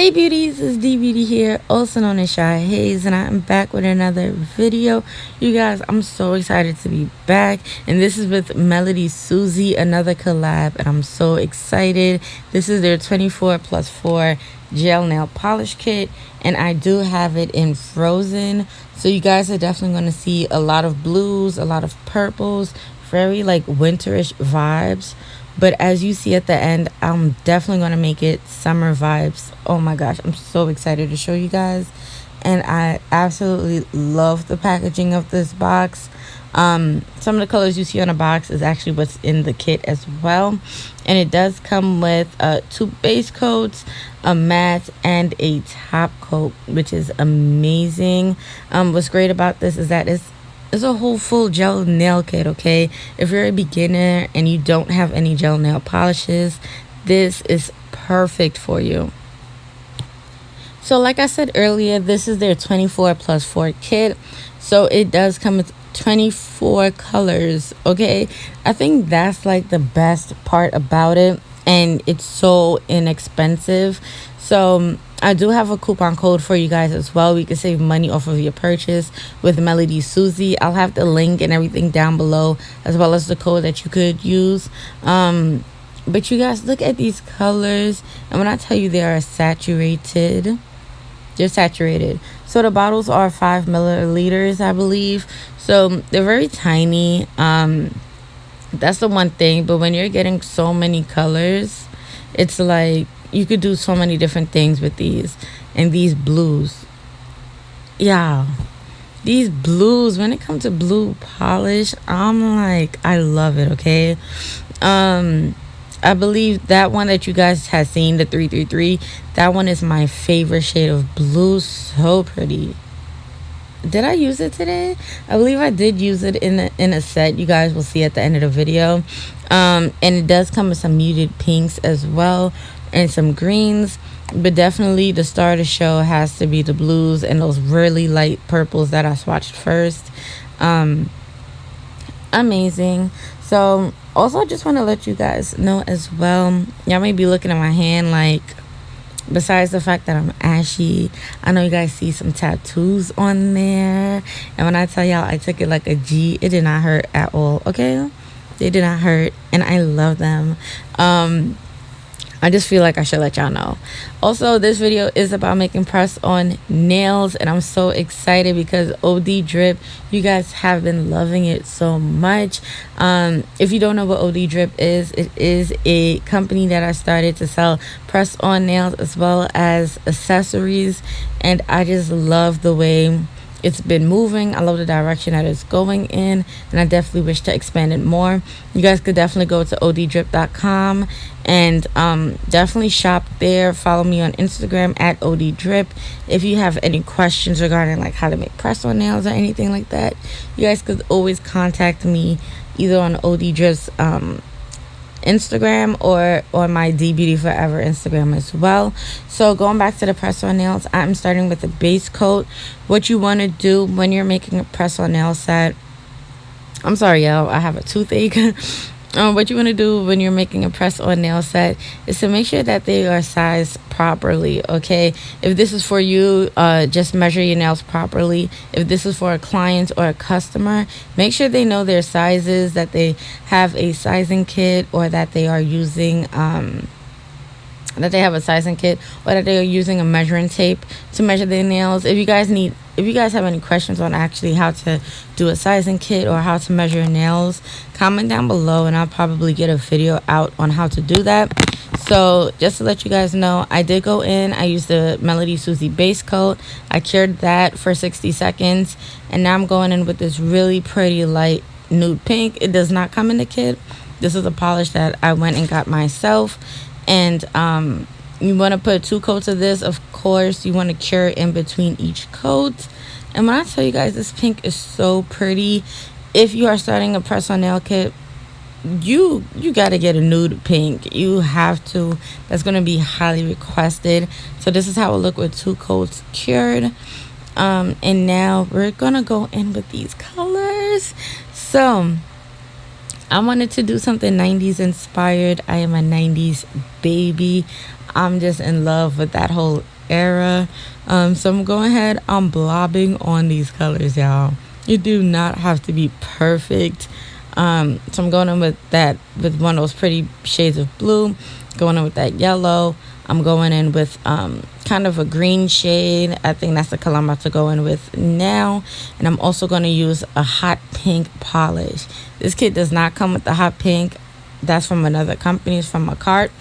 Hey beauties, it's D here, also known as Shy Hayes, and I'm back with another video. You guys, I'm so excited to be back, and this is with MelodySusie, another collab, and I'm so excited. This is their 24+4 gel nail polish kit, and I do have it in frozen, so you guys are definitely going to see a lot of blues, a lot of purples, very like winterish vibes. But as you see at the end, I'm definitely going to make it summer vibes. Oh my gosh, I'm so excited to show you guys. And I absolutely love the packaging of this box. Some of the colors you see on the box is actually what's in the kit as well. And it does come with 2 base coats, a matte, and a top coat, which is amazing. What's great about this is that it's a whole full gel nail kit, okay? If you're a beginner and you don't have any gel nail polishes, this is perfect for you. So like I said earlier, this is their 24+4 kit. So it does come with 24 colors, okay? I think that's like the best part about it, and it's so inexpensive. So I do have a coupon code for you guys as well. We can save money off of your purchase with MelodySusie. I'll have the link and everything down below, as well as the code that you could use. But you guys, look at these colors, and when I tell you they are saturated, they're saturated. So the bottles are 5 milliliters, I believe. So they're very tiny. That's the one thing. But when you're getting so many colors, it's like you could do so many different things with these. And these blues, yeah, these blues, when it comes to blue polish, I'm like, I love it, okay? I believe that one that you guys have seen, the 333, that one is my favorite shade of blue. So pretty. Did I use it today? I believe I did use it in a set. You guys will see at the end of the video. And it does come with some muted pinks as well, and some greens. But definitely the star of the show has to be the blues and those really light purples that I swatched first. Amazing. So also I just want to let you guys know as well, y'all may be looking at my hand like, besides the fact that I'm ashy, I know you guys see some tattoos on there, and when I tell y'all I took it like a G, it did not hurt at all, okay? They did not hurt, and I love them. I just feel like I should let y'all know. Also, this video is about making press on nails, and I'm so excited because OhdeeDripp, you guys have been loving it so much. If you don't know what OhdeeDripp is, it is a company that I started to sell press on nails as well as accessories, and I just love the way it's been moving. I love the direction that it's going in, and I definitely wish to expand it more. You guys could definitely go to OhdeeDripp.com and definitely shop there. Follow me on Instagram at OhdeeDripp. If you have any questions regarding like how to make press on nails or anything like that, you guys could always contact me either on OhdeeDripp's Instagram or on my D Forever Instagram as well. So going back to the press on nails, I'm starting with the base coat. What you want to do when you're making a press on nail set, I'm sorry y'all, I have a toothache. What you want to do when you're making a press on nail set is to make sure that they are sized properly, okay? If this is for you, just measure your nails properly. If this is for a client or a customer, make sure they know their sizes, that they have a sizing kit, or that they are using that they have a sizing kit, or that they are using a measuring tape to measure their nails. If you guys have any questions on actually how to do a sizing kit or how to measure your nails, comment down below and I'll probably get a video out on how to do that. So just to let you guys know, I did go in, I used the MelodySusie base coat, I cured that for 60 seconds, and now I'm going in with this really pretty light nude pink. It does not come in the kit. This is a polish that I went and got myself. And you want to put 2 coats of this. Of course, you want to cure in between each coat. And when I tell you guys, this pink is so pretty. If you are starting a press on nail kit, you got to get a nude pink. You have to. That's going to be highly requested. So this is how it look with 2 coats cured. And now we're going to go in with these colors. So I wanted to do something 90s inspired. I am a 90s baby. I'm just in love with that whole era. So I'm going ahead, I'm blobbing on these colors, y'all. You do not have to be perfect. So I'm going in with that, with one of those pretty shades of blue, going in with that yellow. I'm going in with kind of a green shade. I think that's the color I'm about to go in with now. And I'm also going to use a hot pink polish. This kit does not come with the hot pink. That's from another company. It's from Macart.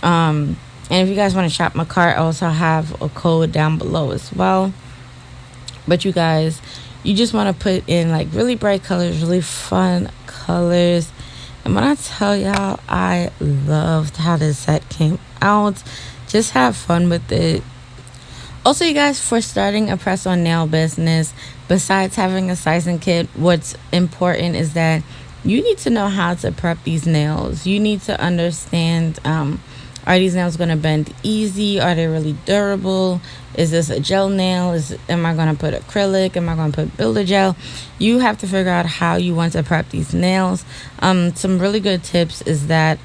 And if you guys want to shop Macart, I also have a code down below as well. But you guys, you just want to put in like really bright colors, really fun colors. And when I tell y'all, I loved how this set came out. Just have fun with it. Also, you guys, for starting a press-on nail business, besides having a sizing kit, what's important is that you need to know how to prep these nails. You need to understand, are these nails going to bend easy? Are they really durable? Is this a gel nail? Am I going to put acrylic? Am I going to put builder gel? You have to figure out how you want to prep these nails. Some really good tips is that,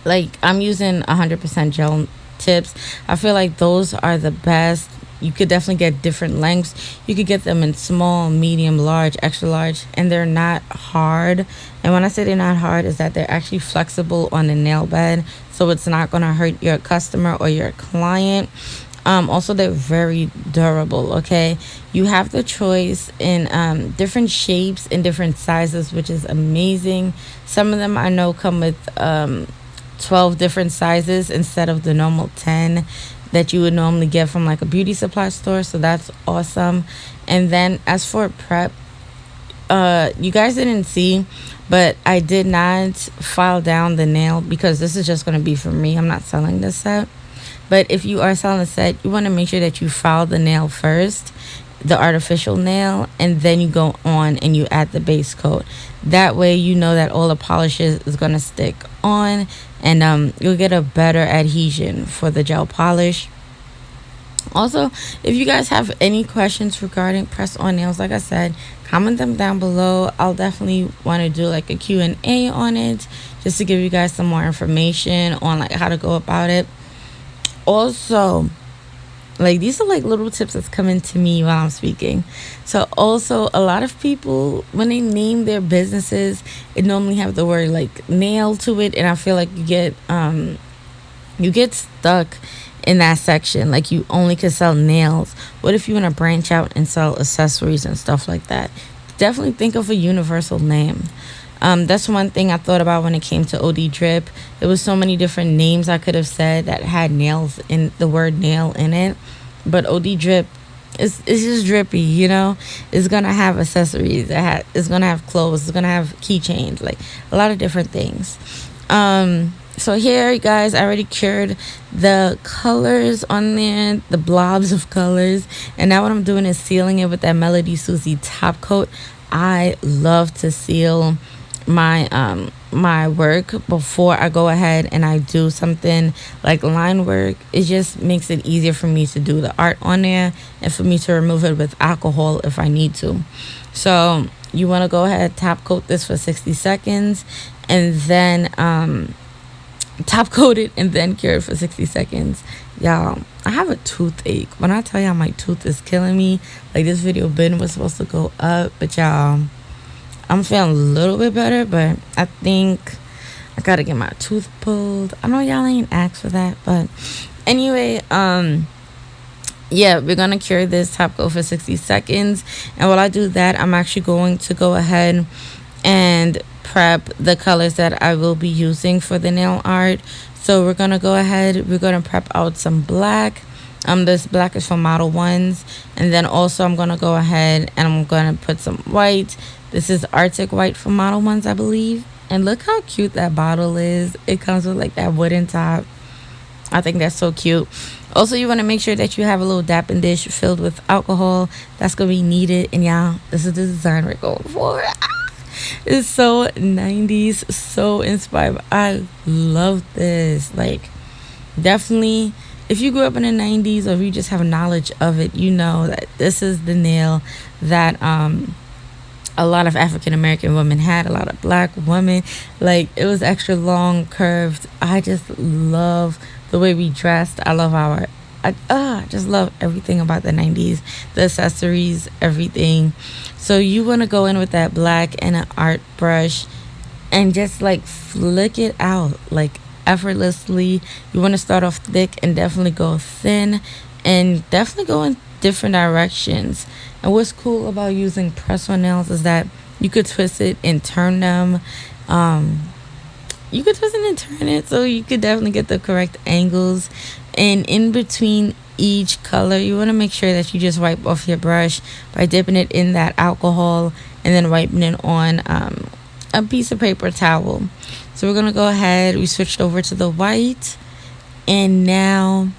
like, I'm using 100% gel tips. I feel like those are the best. You could definitely get different lengths. You could get them in small, medium, large, extra large, and they're not hard. And when I say they're not hard, is that they're actually flexible on the nail bed, so it's not going to hurt your customer or your client. Also, they're very durable. Okay, you have the choice in different shapes and different sizes, which is amazing. Some of them I know come with 12 different sizes instead of the normal 10 that you would normally get from like a beauty supply store. So that's awesome. And then as for prep, you guys didn't see, but I did not file down the nail because this is just going to be for me. I'm not selling this set. But if you are selling a set, you want to make sure that you file the nail first, the artificial nail, and then you go on and you add the base coat. That way you know that all the polishes is going to stick on, and you'll get a better adhesion for the gel polish. Also, if you guys have any questions regarding press on nails, like I said, comment them down below. I'll definitely want to do like a Q&A on it, just to give you guys some more information on like how to go about it. Also, like, these are like little tips that's coming to me while I'm speaking. So also, a lot of people, when they name their businesses, it normally have the word like nail to it, and I feel like you get stuck in that section. Like, you only can sell nails. What if you want to branch out and sell accessories and stuff like that? Definitely think of a universal name. That's one thing I thought about when it came to OhdeeDripp. There was so many different names I could have said that had nails in the word nail in it, but OhdeeDripp it's just drippy, you know. It's gonna have accessories. It's gonna have clothes. It's gonna have keychains, like a lot of different things. So here, you guys, I already cured the colors on there, the blobs of colors, and now what I'm doing is sealing it with that MelodySusie top coat. I love to seal my work before I go ahead and I do something like line work. It just makes it easier for me to do the art on there and for me to remove it with alcohol if I need to. So you want to go ahead, top coat this for 60 seconds, and then top coat it and then cure it for 60 seconds. Y'all, I have a toothache. When I tell y'all my tooth is killing me, like, this video bin was supposed to go up, but y'all, I'm feeling a little bit better, but I think I gotta get my tooth pulled. I know y'all ain't asked for that, but anyway, yeah, we're gonna cure this top coat for 60 seconds. And while I do that, I'm actually going to go ahead and prep the colors that I will be using for the nail art. So we're gonna go ahead, we're gonna prep out some black. This black is from Model Ones, and then also I'm gonna go ahead and I'm gonna put some white. This is Arctic White from Model Ones, I believe. And look how cute that bottle is. It comes with like that wooden top. I think that's so cute. Also, you want to make sure that you have a little dapping dish filled with alcohol. That's gonna be needed. And y'all, this is the design we're going for. It's so 90s, so inspired. I love this. Like, definitely, if you grew up in the 90s, or if you just have knowledge of it, you know that this is the nail that a lot of African American women had, a lot of black women. Like, it was extra long, curved. I just love the way we dressed. I love I just love everything about the 90s, the accessories, everything. So you want to go in with that black and an art brush and just like flick it out like effortlessly. You want to start off thick and definitely go thin and definitely go in different directions. And what's cool about using press on nails is that you could twist it and turn them. Um, you could twist it and turn it so you could definitely get the correct angles. And in between each color, you want to make sure that you just wipe off your brush by dipping it in that alcohol and then wiping it on a piece of paper towel. So we're going to go ahead. We switched over to the white. And now,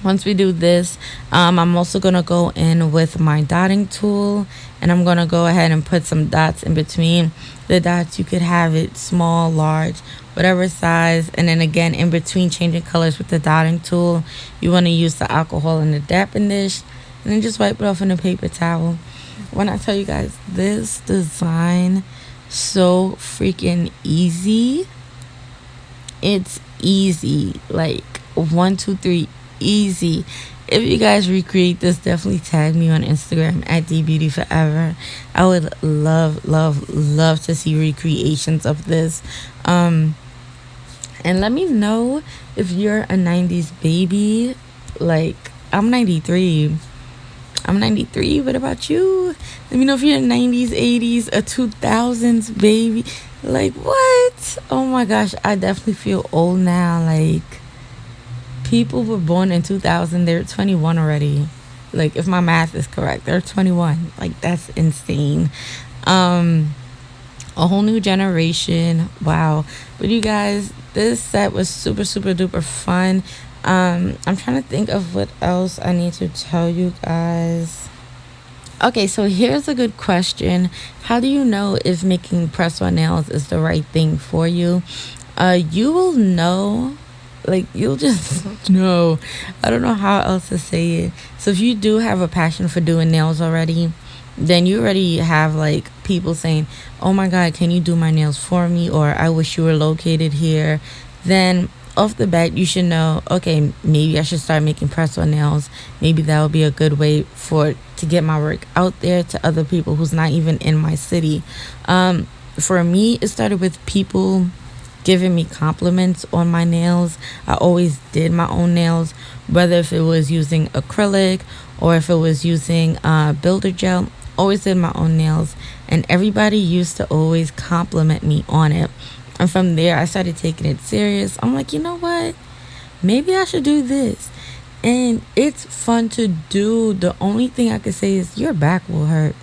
once we do this, I'm also going to go in with my dotting tool. And I'm going to go ahead and put some dots in between. The dots, you could have it small, large, whatever size. And then again, in between changing colors with the dotting tool, you want to use the alcohol and the dapping dish. And then just wipe it off in a paper towel. When I tell you guys, this design so freaking easy. It's easy, like 1 2 3 easy. If you guys recreate this, definitely tag me on Instagram at dbeautyforever. I would love to see recreations of this. And let me know if you're a 90s baby. Like, I'm 93. What about you? Let me know if you're a 90s, 80s, a 2000s baby. Like, what? Oh my gosh, I definitely feel old now. Like, people were born in 2000, they're 21 already. Like, if my math is correct, they're 21. Like, that's insane. A whole new generation. Wow. But you guys, this set was super duper fun. I'm trying to think of what else I need to tell you guys. Okay, so here's a good question. How do you know if making press-on nails is the right thing for you? You will know. Like, you'll just know. I don't know how else to say it. So if you do have a passion for doing nails already, then you already have like people saying, oh my god, can you do my nails for me? Or I wish you were located here. Then off the bat, you should know, okay, maybe I should start making press-on nails. Maybe that would be a good way to get my work out there to other people who's not even in my city. For me, it started with people giving me compliments on my nails. I always did my own nails, whether if it was using acrylic or if it was using builder gel. Always did my own nails, and everybody used to always compliment me on it. And from there, I started taking it serious. I'm like, you know what? Maybe I should do this. And it's fun to do. The only thing I could say is your back will hurt.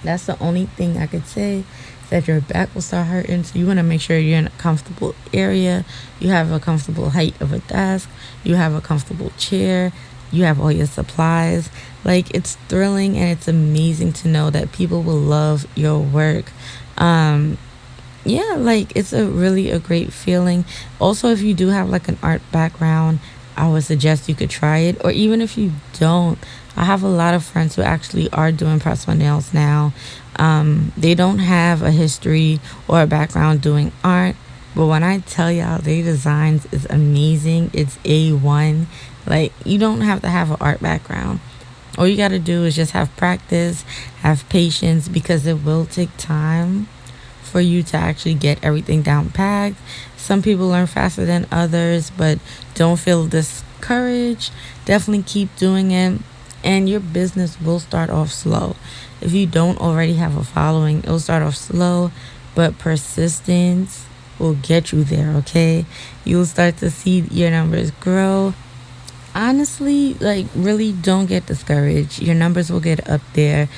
That's the only thing I could say, that your back will start hurting. So you want to make sure you're in a comfortable area. You have a comfortable height of a desk. You have a comfortable chair. You have all your supplies. Like, it's thrilling and it's amazing to know that people will love your work. Yeah, like, it's a great feeling. Also, if you do have like an art background, I would suggest you could try it. Or even if you don't, I have a lot of friends who actually are doing press-on nails now. They don't have a history or a background doing art, but when I tell y'all, their designs is amazing. It's A1. Like, you don't have to have an art background. All you got to do is just have practice, have patience, because it will take time for you to actually get everything down packed. Some people learn faster than others, but don't feel discouraged. Definitely keep doing it, and your business will start off slow. If you don't already have a following, it'll start off slow, but persistence will get you there, okay? You'll start to see your numbers grow. Honestly, like, really don't get discouraged. Your numbers will get up there.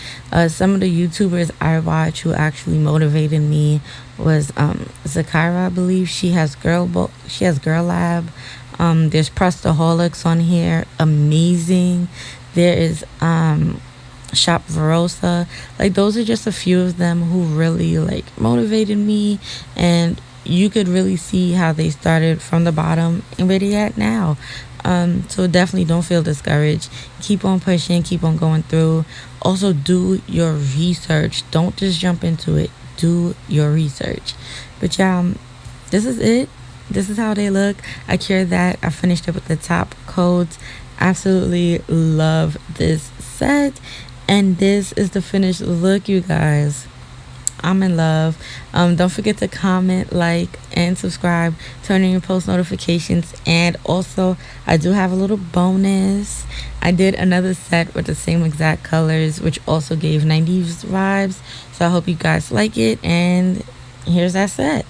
Some of the YouTubers I watch who actually motivated me was Zakira, I believe. She has Girl Lab. There's Prestaholics on here, amazing. There is Shop Verosa. Like, those are just a few of them who really like motivated me, and you could really see how they started from the bottom and where they at now. So definitely don't feel discouraged. Keep on pushing, keep on going through. Also, do your research. Don't just jump into it. Do your research. But yeah, this is it. this is how they look. I cured that. I finished it with the top coats. Absolutely love this set, and this is the finished look, you guys. I'm in love. Don't forget to comment, like, and subscribe. Turn on your post notifications. And also, I do have a little bonus. I did another set with the same exact colors, which also gave 90s vibes. So I hope you guys like it. And here's that set.